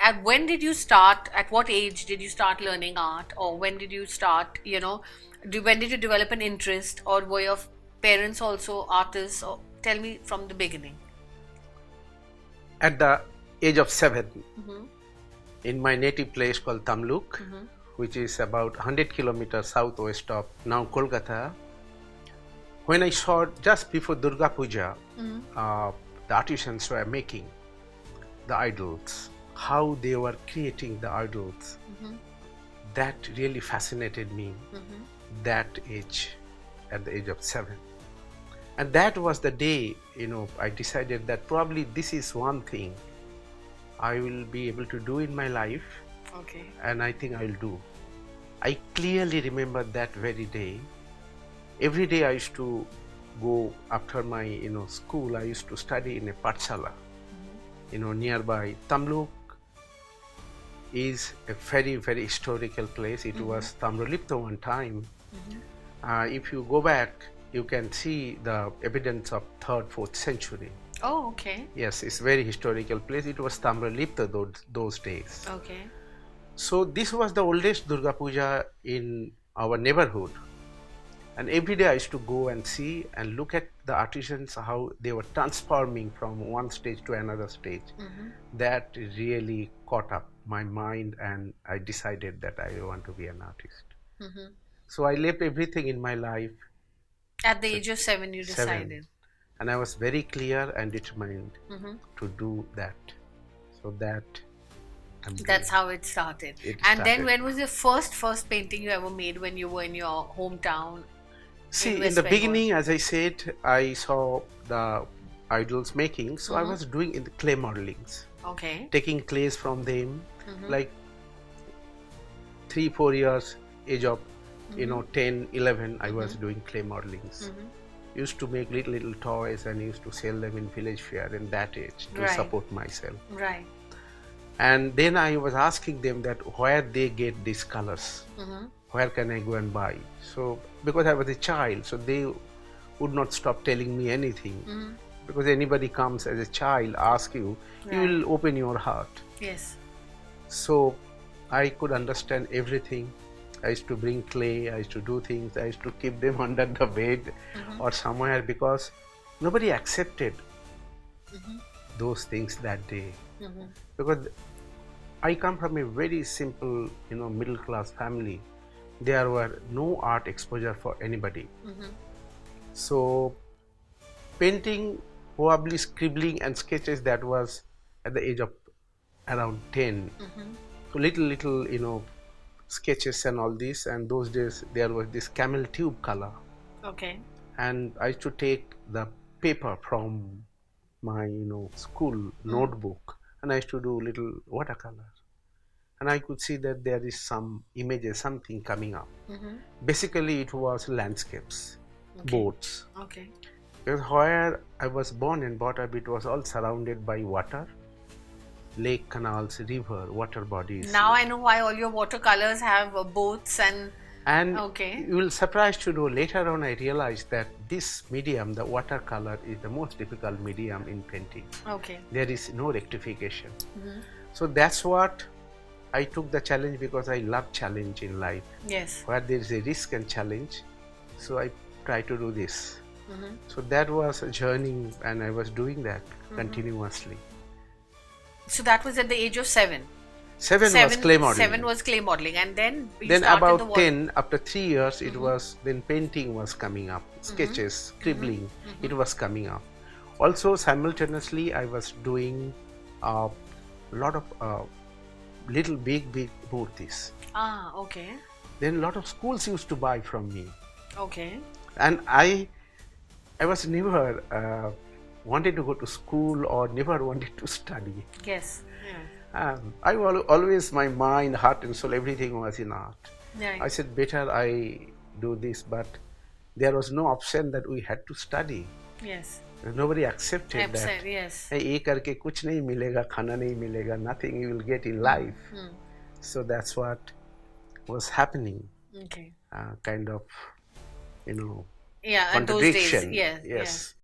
at when did you start, at what age did you start learning art, or when did you start, when did you develop an interest, or were your parents also artists? Or tell me from the beginning. At the age of 7, Mm-hmm. in my native place called Tamluk, which is about 100 kilometers southwest of now Kolkata, when I saw just before Durga Puja, the artisans were making the idols, how they were creating the idols, that really fascinated me. That age, at the age of 7. And that was the day, I decided that probably this is one thing I will be able to do in my life. Okay. And I think I'll do. I clearly remember that very day. Every day I used to go after my, school. I used to study in a Patshala, nearby. Tamluk is a very, very historical place. It was Tamralipta one time. If you go back, you can see the evidence of 3rd, 4th century. Oh, okay. Yes, it's a very historical place. It was Tamralipta those days. Okay. So this was the oldest Durga Puja in our neighborhood. And every day I used to go and see and look at the artisans, how they were transforming from one stage to another stage. That really caught up my mind, and I decided that I want to be an artist. So I left everything in my life. At the age of 7, you 7. decided. And I was very clear and determined to do that. So That's how it started. And then when was the first painting you ever made when you were in your hometown? See, in the beginning, as I said, I saw the idols making, so I was doing in the clay modelings. Okay. Taking clays from them, like 3-4 years age of 10, 11, I was doing clay modelings. Used to make little toys and used to sell them in village fair in that age to support myself. Right. And then I was asking them that where they get these colors, where can I go and buy? So because I was a child, so they would not stop telling me anything. Because anybody comes as a child, ask you, you will open your heart. Yes. So I could understand everything. I used to bring clay, I used to do things, I used to keep them under the bed or somewhere, because nobody accepted those things that day. Because I come from a very simple, middle class family. There were no art exposure for anybody. So painting, probably scribbling and sketches, that was at the age of around 10. So little, sketches and all this. And those days there was this camel tube color. Okay. And I used to take the paper from my, school notebook, and I used to do little watercolor. And I could see that there is some images, something coming up. Basically, it was landscapes, boats. Okay. Because where I was born and brought up, it was all surrounded by water, lake, canals, river, water bodies. Now I know why all your watercolors have boats and. And Okay. you will surprised to know, later on I realized that this medium, the watercolor, is the most difficult medium in painting. Okay. There is no rectification. So that's what I took the challenge, because I love challenge in life. Yes. Where there is a risk and challenge, so I try to do this. So that was a journey, and I was doing that continuously. So that was at the age of 7. 7 was clay modeling. 7 was clay modeling, and then you Then started about the 10, after 3 years, it was, then painting was coming up, sketches, scribbling, it was coming up. Also simultaneously I was doing a lot of little big murtis. Ah, okay. Then a lot of schools used to buy from me. Okay. And I was never wanted to go to school or never wanted to study. Yes. Yeah. I always, my mind, heart and soul, everything was in art. Right. I said, better I do this, but there was no option that we had to study. Yes. Nobody accepted that. Yes. ये करके कुछ नहीं मिलेगा, खाना नहीं मिलेगा, nothing you will get in life. So that's what was happening. Okay. Kind of, Yeah, and those days, contradiction. yes.